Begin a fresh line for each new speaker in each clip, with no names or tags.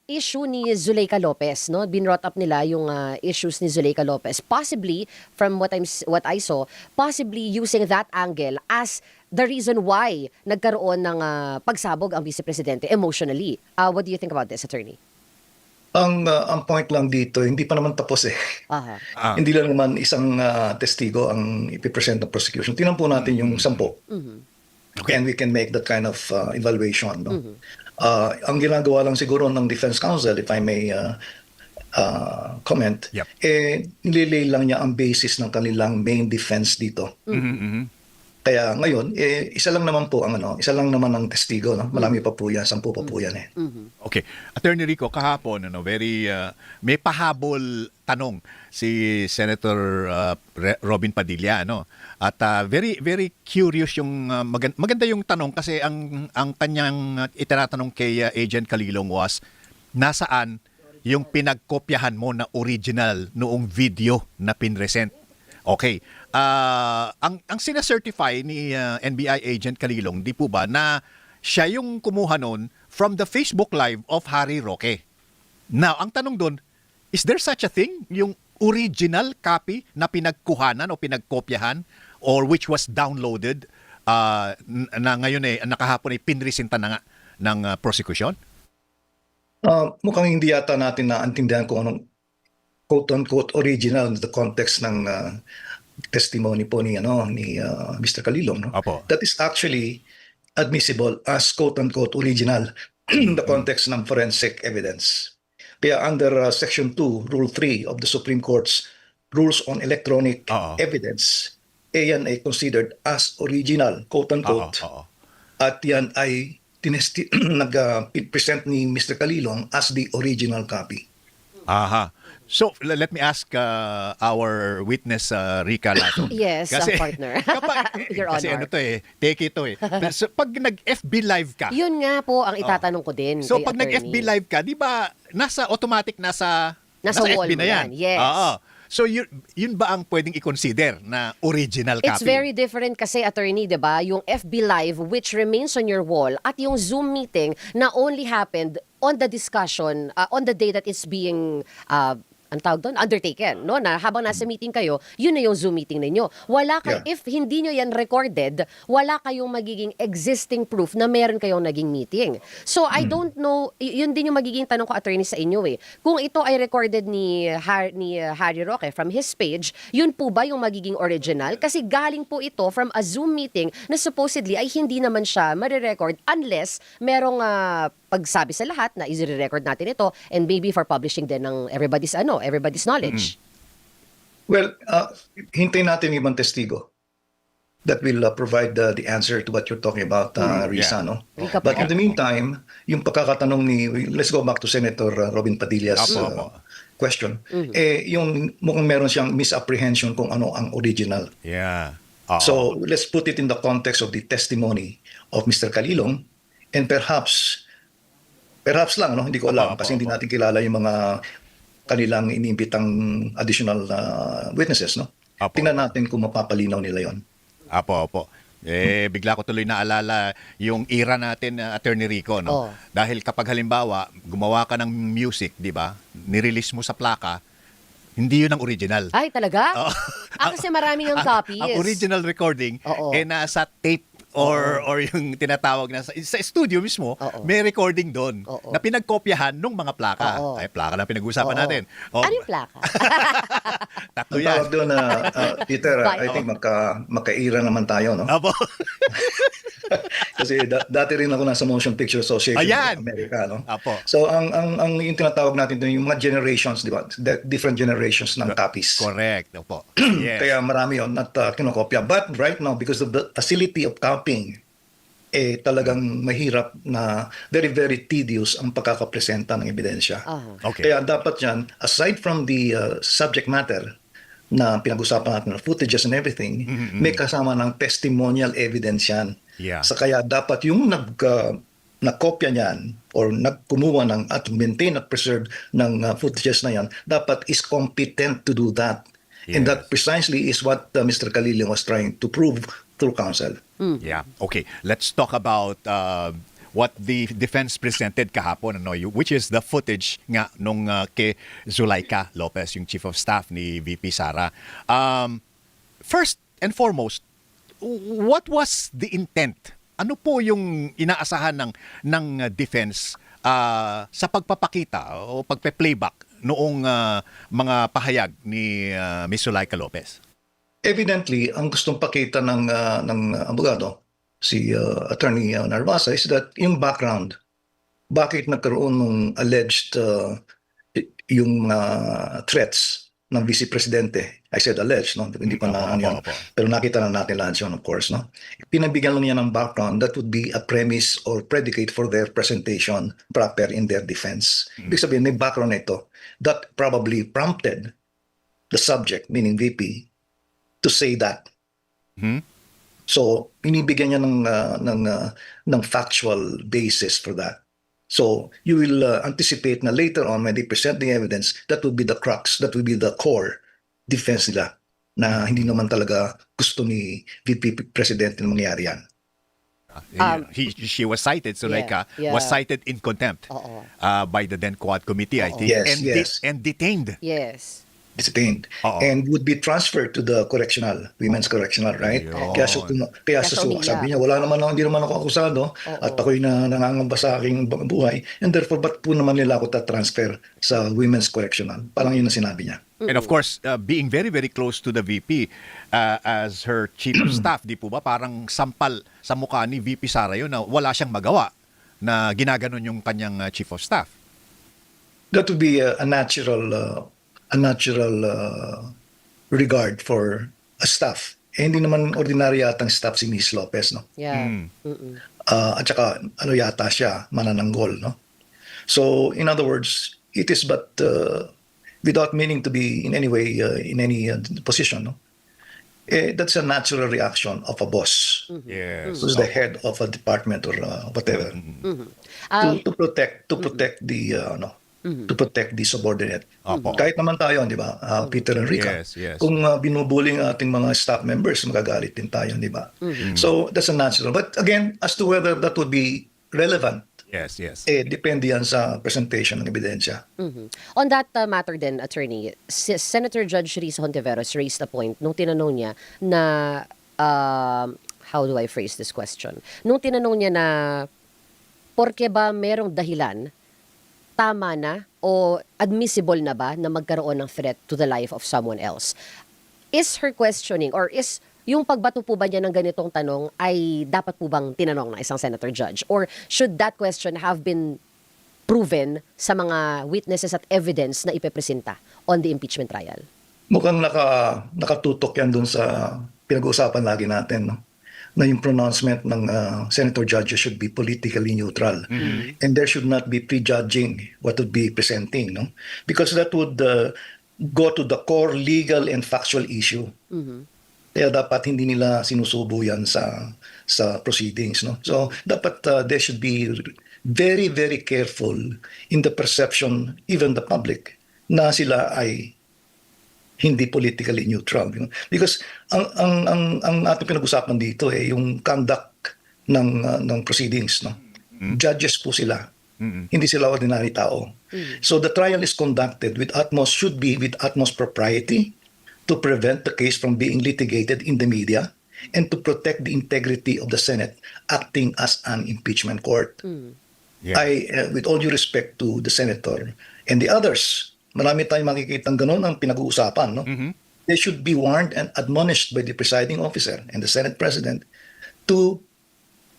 issue ni Zuleika Lopez, no? Binrought up nila yung issues ni Zuleika Lopez. Possibly, from what I saw, possibly using that angle as the reason why nagkaroon ng pagsabog ang Vice Presidente emotionally. What do you think about this, attorney?
Ang point lang dito, hindi pa naman tapos eh.
Aha.
Hindi lang naman isang testigo ang ipipresent ng prosecution. Tingnan po natin yung 10.
Okay.
And we can make that kind of evaluation. No? Ang ginagawa lang siguro ng Defense Counsel, if I may comment,
Yep.
nililay lang niya ang basis ng kanilang main defense dito. Kaya ngayon, isa lang naman ang testigo, no? Marami pa po yan, 10 pa po yan eh.
Okay. Attorney Rico, kahapon, very, may pahabol tanong si Senator Robin Padilla, no? At very, very curious yung, maganda yung tanong kasi ang kanyang itinatanong kay Agent Calilong was, nasaan yung pinagkopyahan mo na original noong video na pinresent? Okay. Ang sinacertify ni NBI Agent Calilong, di po ba, na siya yung kumuha nun from the Facebook Live of Harry Roque. Now, ang tanong doon, is there such a thing? Yung original copy na pinagkuhanan o pinagkopyahan or which was downloaded na ngayon nakahapon ay pinresinta na nga ng prosecution?
Mukhang hindi yata natin naintindihan kung anong quote-unquote original in the context ng testimony po ni Mr. Calilong. No?
Apo.
That is actually admissible as quote-unquote original in the context ng forensic evidence. Kaya under Section 2, Rule 3 of the Supreme Court's Rules on Electronic Evidence, yan ay considered as original, quote-unquote. At yan ay nag-present ni Mr. Calilong as the original copy.
Aha. So, let me ask our witness, Rica Lato.
Yes, partner. Your
kasi
Honor.
take ito eh. So, pag nag-FB live ka,
Yun nga po ang itatanong ko din
so
kay
pag nag-FB
attorney.
live ka, di ba, nasa
wall
FB na
mo
yan.
yan, yes.
Oo. So, yun ba ang pwedeng i-consider na original copy?
It's very different kasi, attorney, di ba? Yung FB Live which remains on your wall at yung Zoom meeting na only happened on the discussion, on the day that it's being ang tawag doon, undertaken, no? Na habang nasa meeting kayo, yun na yung Zoom meeting ninyo. If hindi nyo yan recorded, wala kayong magiging existing proof na meron kayong naging meeting. So, I don't know, yun din yung magiging tanong ko, attorney, sa inyo eh. Kung ito ay recorded ni Harry Roque from his page, yun po ba yung magiging original? Kasi galing po ito from a Zoom meeting na supposedly ay hindi naman siya marirecord unless merong pagsabi sa lahat na i-record natin ito and maybe for publishing din ng everybody's knowledge.
Well, hintayin natin yung ibang testigo that will provide the answer to what you're talking about, Risa. No? But in the meantime, yung pagkakatanong let's go back to Senator Robin Padilla's question. Yung mukhang meron siyang misapprehension kung ano ang original.
Yeah.
So let's put it in the context of the testimony of Mr. Calilong, and perhaps lang, no? Hindi ko alam kasi hindi natin kilala yung mga kanilang iniimbitang additional witnesses, no? Tingnan natin kung mapapalinaw nila yon.
Apo. Bigla ko tuloy naalala yung era natin, Attorney Rico, no? Dahil kapag halimbawa, gumawa ka ng music, di ba? Nirelease mo sa plaka, hindi yun ang original.
Ay, talaga? Kasi maraming ang copies.
Ang original recording, nasa tape or yung tinatawag na sa studio mismo, may recording doon na pinagkopyahan ng mga plaka. Ay, plaka na pinag-usapan natin.
Ano yung plaka?
Tatlo
Ang
yan.
tawag doon Peter, I think makaira naman tayo, no?
Apo.
Kasi dati rin ako nasa Motion Picture Association of America, no?
Apo.
So ang yung tinatawag natin doon yung mga generations, di ba? Different generations ng copies.
Correct. Opo. Yes.
Kaya marami yun at kinokopya. But right now, because of the facility of copying, talagang mahirap na very, very tedious ang pagkakapresenta ng ebidensya.
Okay.
Kaya dapat yan, aside from the subject matter na pinag-usapan natin, na footages and everything, may kasama ng testimonial evidence yan.
Yeah.
So kaya dapat yung nakopya niyan or nagkumuha ng at maintain at preserve ng footages na yan, dapat is competent to do that.
Yes.
And that precisely is what Mr. Calilong was trying to prove through counsel.
Yeah. Okay. Let's talk about what the defense presented kahapon, ano, which is the footage nga nung kay Zulaika Lopez, yung chief of staff ni VP Sara. First and foremost, what was the intent? Ano po yung inaasahan ng defense sa pagpapakita o pagpe-playback noong mga pahayag ni Ms. Zulaika Lopez?
Evidently, ang gustong pakita ng abogado, si Attorney Narvasa, is that yung background, bakit nagkaroon ng alleged yung threats ng Vice Presidente. I said alleged, no? Hindi pa na yan. Pero nakita na natin lahat yun, of course, no? Pinabigyan lang niya ng background that would be a premise or predicate for their presentation proper in their defense. Ibig sabihin, may background na ito that probably prompted the subject, meaning VP, to say that. So, binibigyan niya ng factual basis for that. So, you will anticipate na later on when they present the evidence, that will be the crux, that will be the core defense nila na hindi naman talaga gusto ni VP Presidente na mangyari yan.
She was cited, so was cited in contempt by the then Quad Committee, I think, and detained.
Yes.
Detained and would be transferred to the women's correctional, right? Kaya sabi niya, hindi naman ako akusado at ako'y nangangamba sa aking buhay, and therefore ba't po naman nila ako ta-transfer sa women's correctional? Parang yun ang sinabi niya.
And of course, being very, very close to the VP as her chief of staff, di po ba parang sampal sa mukha ni VP Sara yun na wala siyang magawa na ginaganon yung kanyang chief of staff?
That would be a natural regard for a staff. Hindi naman ordinary yatang staff si Ms. Lopez, no?
Yeah.
At saka, yata siya, manananggol, no? So, in other words, it is but, without meaning to be in any way, in any position, no? That's a natural reaction of a boss.
Yes.
Who's the head of a department or whatever. To protect the, to protect the subordinate. Kahit naman tayo, di ba? Peter and Rica.
Yes.
Kung binubully ang ating mga staff members, magagalit din tayo, di ba? So, that's a natural. But again, as to whether that would be relevant,
Yes.
depende yan sa presentation ng ebidensya.
On that matter then, Attorney, Senator Judge Risa Hontiveros raised a point nung tinanong niya na, how do I phrase this question? Nung tinanong niya na, porke ba merong dahilan, tama na o admissible na ba na magkaroon ng threat to the life of someone else? Is her questioning or is yung pagbato po ba niya ng ganitong tanong ay dapat po bang tinanong ng isang senator judge? Or should that question have been proven sa mga witnesses at evidence na ipepresenta on the impeachment trial?
Mukhang nakatutok yan dun sa pinag-uusapan lagi natin, no? Na yung pronouncement ng senator judges should be politically neutral. And there should not be prejudging what would be presenting, no? Because that would go to the core legal and factual issue. Kaya dapat hindi nila sinusubo yan sa proceedings, no? So dapat they should be very, very careful in the perception, even the public, na sila ay hindi politically neutral, because ang ating pinag-usapan dito yung conduct ng proceedings, no? Judges po sila, hindi sila ordinary tao. So the trial is conducted should be with utmost propriety to prevent the case from being litigated in the media and to protect the integrity of the Senate acting as an impeachment court. With all due respect to the senator and the others, marami tayong makikitang ganun ang pinag-uusapan, no? They should be warned and admonished by the presiding officer and the Senate President to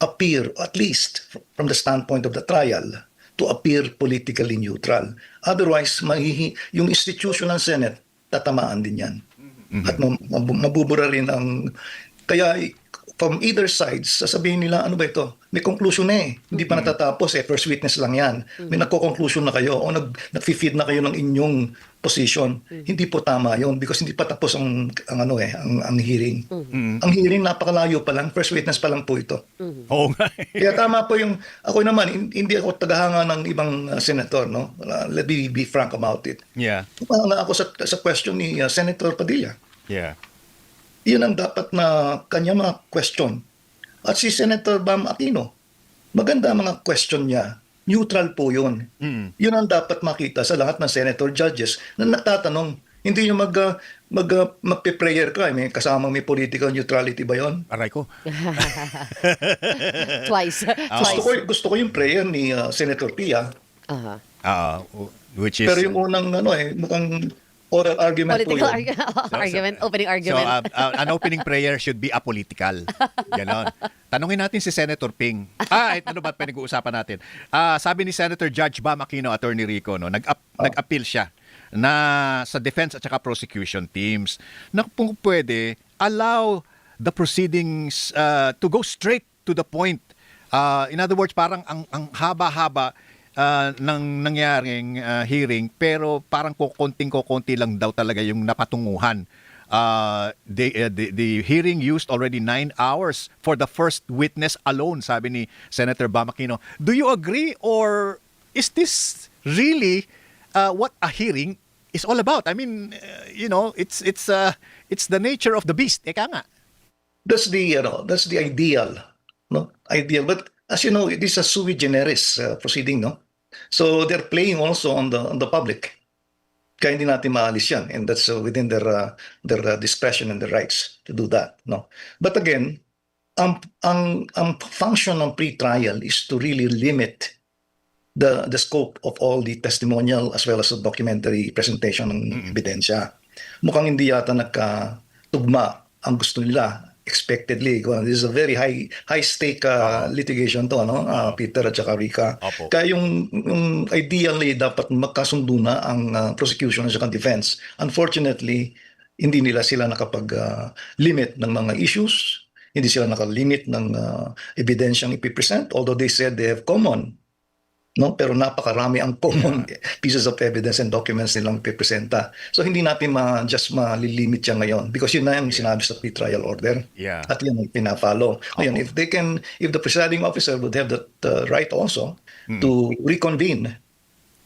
appear, at least from the standpoint of the trial, to appear politically neutral. Otherwise, yung institution ng Senate, tatamaan din yan. At mabubura rin ang... Kaya from either sides, sasabihin nila, ano ba ito? May conclusion na Hindi pa natatapos First witness lang yan. May nagko-conclusion na kayo o nag-feed na kayo ng inyong position. Hindi po tama yon because hindi pa tapos ang hearing. Ang hearing napakalayo pa lang. First witness pa lang po ito.
Oo nga.
Kaya tama po ako naman, hindi ako tagahanga ng ibang senator, no? Let me be frank about it.
Yeah.
Tumanga ako sa question ni Senator Padilla.
Yeah.
Yun ang dapat na kanya mga question. At si Senator Bam Aquino, maganda ang mga question niya. Neutral po yun. Yun ang dapat makita sa lahat ng senator judges na nagtatanong. Hindi yung magpe-prayer ka. May kasamang may political neutrality ba yun?
Aray ko.
Twice. Twice.
Gusto ko yung prayer ni Senator Pia.
Aha.
Which is...
Pero yung unang mukhang oral argument po
Political
yun.
argument, opening
So,
argument.
an opening prayer should be apolitical. Ganon. Tanungin natin si Senator Ping. Ano ba pinag-uusapan natin? Sabi ni Senator Judge Bam Aquino, Attorney Rico, no, nag-appeal siya na sa defense at saka prosecution teams na kung pwede, allow the proceedings to go straight to the point. In other words, parang ang haba-haba ng nangyaring hearing, pero parang kokonti lang daw talaga yung napatunguhan. The hearing used already 9 hours for the first witness alone, sabi ni Senator Bam Aquino. Do you agree, or is this really what a hearing is all about? I mean, it's the nature of the beast. Eka nga.
That's the ideal, no? Ideal, but as you know, it is a sui generis proceeding, no? So they're playing also on the public. Kaya hindi natin maalis yan, and that's within their discretion and their rights to do that, no? But again, ang function ng pre-trial is to really limit the scope of all the testimonial as well as the documentary presentation ng ebidensya. Mukhang hindi yata nagkatugma ang gusto nila expectedly. This is a very high stake litigation to, Peter at saka Rika.
Opo.
Kaya yung ideally dapat magkasundo na ang prosecution at saka defense. Unfortunately, hindi nila sila nakapag-limit ng mga issues, hindi sila nakalimit ng ebidensyang ipipresent, although they said they have common, no? Pero napakarami ang common pieces of evidence and documents nilang ipipresenta. So hindi natin just malilimit yan ngayon because yun na yung sinabi sa pre-trial order.
Yeah.
At yan ang pina-follow. Ngayon, if the presiding officer would have that right also to reconvene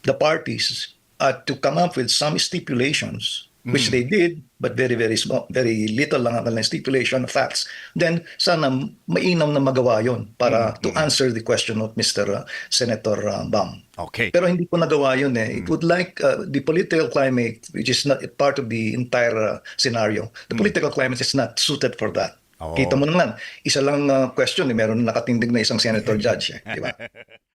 the parties to come up with some stipulations, which they did, but very, very small, very little lang ang kanilang stipulation of facts, then sana mainam na magawa yon para to answer the question of Mr. Senator Bam.
Okay.
Pero hindi po nagawa yun eh. It would like the political climate, which is not part of the entire scenario, the political climate is not suited for that.
Oh.
Kita mo naman, isa lang question, meron nakatindig na isang senator judge. Di ba?